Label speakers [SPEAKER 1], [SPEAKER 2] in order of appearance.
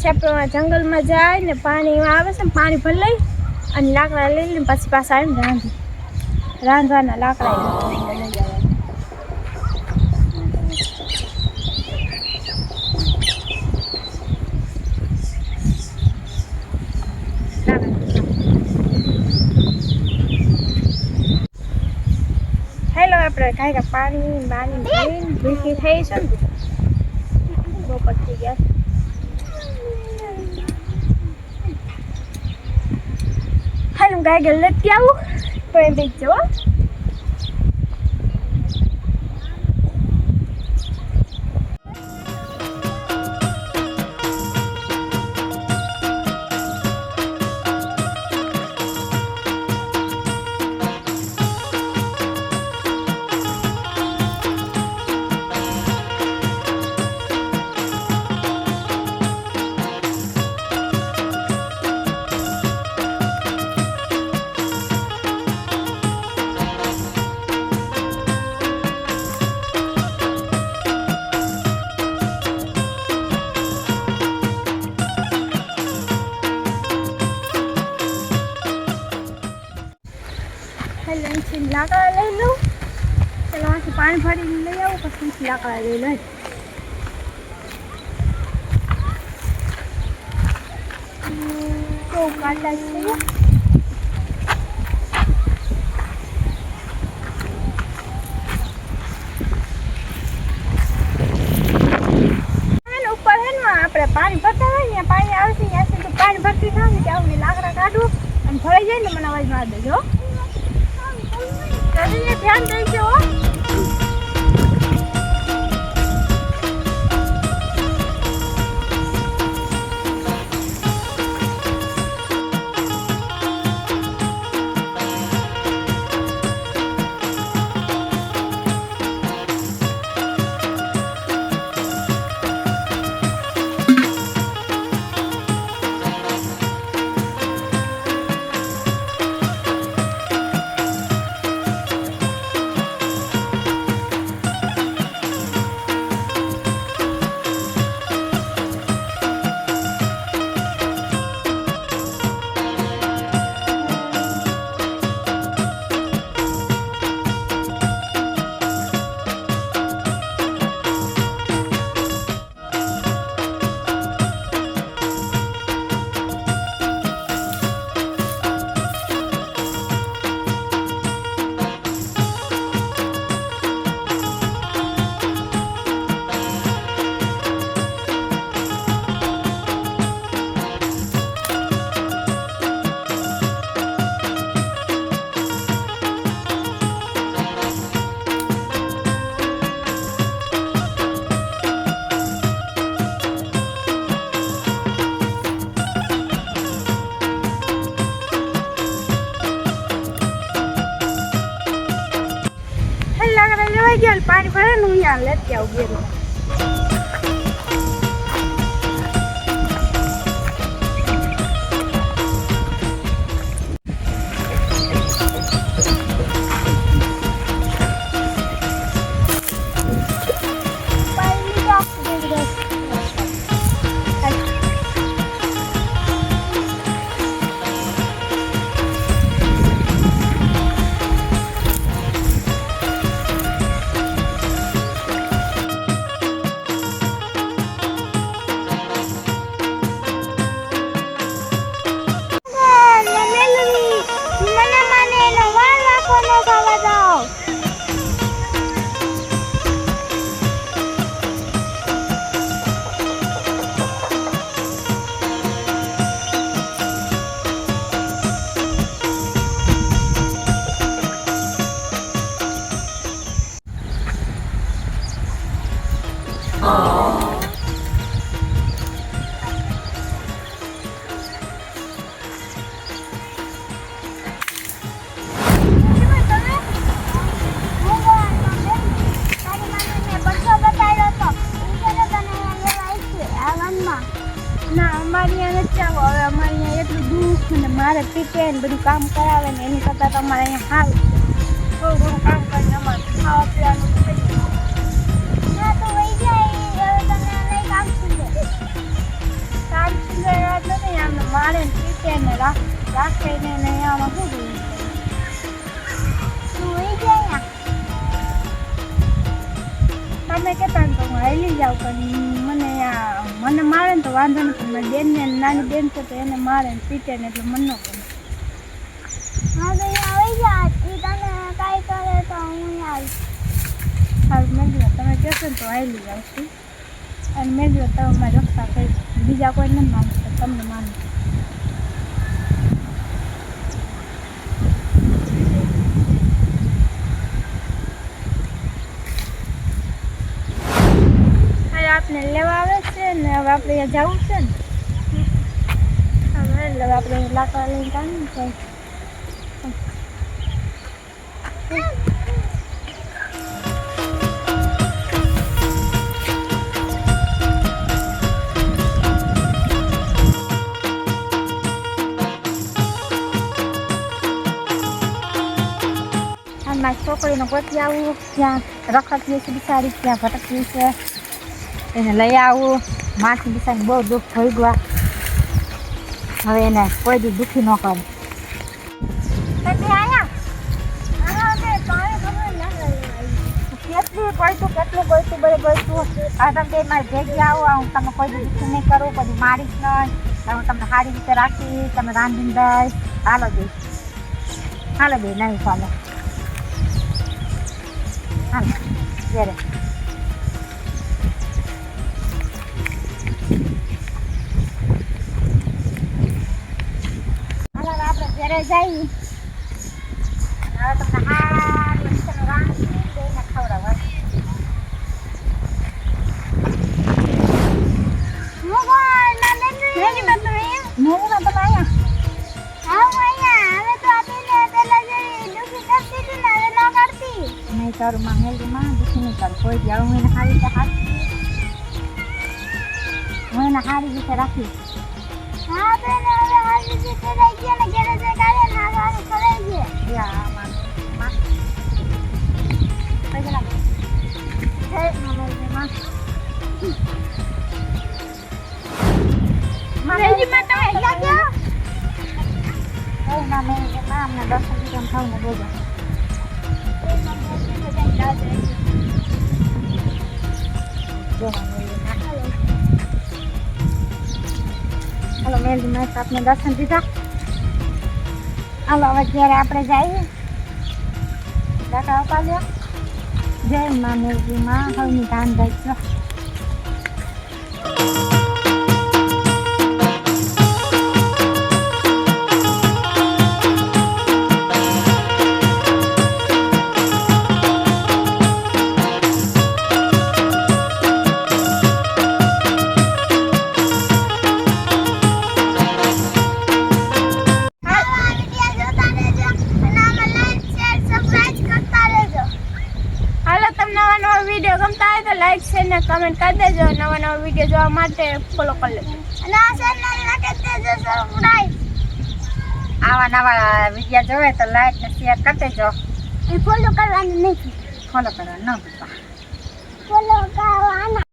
[SPEAKER 1] પછી જંગલમાં જાય ને પાણીમાં આવે છે ને પાણી ભરી લઈ અને લાકડા લઈ લઈને પછી પાછા આવીને રાંધવાના લાકડા લઈ જવાના. હેલો આપણે કાંઈ પાણી બાણી ભરીને ભૂખી થઈ છે ને બહુ પતી ગયા. હાલ ગાય ગેલ લેતી આવું તો એ બેચો. લાકડા લઈ લઉં ચાલો આથી પાણી ભરીને લઈ આવું પછી લાકડા લઈ લઈ. તો કાઢા છે ઉપર હે ને આપણે પાણી ભરતા હોય ને પાણી આવશે ત્યાં સુધી પાણી ભરતી થાય ને ત્યાં સુધી લાકડા કાઢવું અને ભરાઈ જાય ને મને અવાજ માર દેજો. ધ્યાન દેજો. પાણી ભરે ને હું ત્યાં લેતી આવું ઘેર. મારે પીતે ને બધું કામ કરાવે ને એની કરતાં તમારે અહીંયા સારું થોડું કામ કરીને અમારે ખાવા પીવાનું થઈ જાય.
[SPEAKER 2] ના તો વહી જાય તમે કામ શું
[SPEAKER 1] કામ નથી આમને મારે ને પીટે ને રાખે ને આમાં શું જોયું તું એ જાય તમે કહેતા ને તો હું હાલી જાઉં પણ મને મારે ને તો વાંધો નથી પણ મારી બેન ને નાની બેન છે તો એને મારે ને પીટે ને એટલે મને ન ગમે હા તો આવી જા એ તને કાંઈ કરે તો હું આવીશ સારું મેં તમે કહેશો ને તો હાલી જાઉં છું અને મેં તમે મારી રક્ષા કરી બીજા કોઈ નથી માનતો તમને માનું આપને લેવા આવે છે ને હવે આપણે જવું છે ને હવે આપણે લાકડા લઈને કાઢવું છે મારી છોકરીને ગોતી આવું ત્યાં રખડતી છે બિચારી ત્યાં ભટકતી છે એને લઈ આવું માથી બિચારી બહુ દુઃખ થઈ ગયા હવે એને કોઈ દી દુઃખી ન કરે કેટલું ગોઈતું બધે ગોઈતું હવે તમે બે મારી ભેગી આવો હું તમને કોઈ દી દુઃખી નહીં કરું કોઈ મારીશ નહીં હું તમને સારી રીતે રાખીશ તમે રાંધીને દઈશ હાલો બે નહીં ચાલો હાલો ઘરે આપણે ઘરે જઈએ હવે તમને હારી રીતે રાંધી દઈને ખવડાવવા તારું માં હેલ્થમાં દુઃખી નહીં કરું કોઈ દી હું એને સારી રીતે હું એને સારી રીતે રાખીશ હા બેન હવે સારી રીતે રહી ગયા ને ઘરે જઈ ગાડે ને સારું કરાઈ ગયા યા માં કઈ ગલા હે માં મેજી માં તમે લાગ્યો હે ના મેજી માં અમને 10 મિનિટ ખાઈને દેજો હાલો મેલડી માં આપને દર્શન દીધા હાલો હવે ઘરે આપણે જઈએ દાખલા ઉપાડ્યો જય માં મેલડી માં હવની ધાન રાખજો વિડીયો ગમતા હોય તો લાઈક શેર ને કમેન્ટ કરી દેજો નવા વિડીયો જોવા માટે ફોલો કરી લેજો અને આ ચેનલ રાખી દેજો સબસ્ક્રાઇબ આવા નવા વિડીયો જોવે તો લાઈક ને શેર કરી દેજો એ ફોલો કરવાનું નહીં ફોલો કરવાનું ન ભૂલતા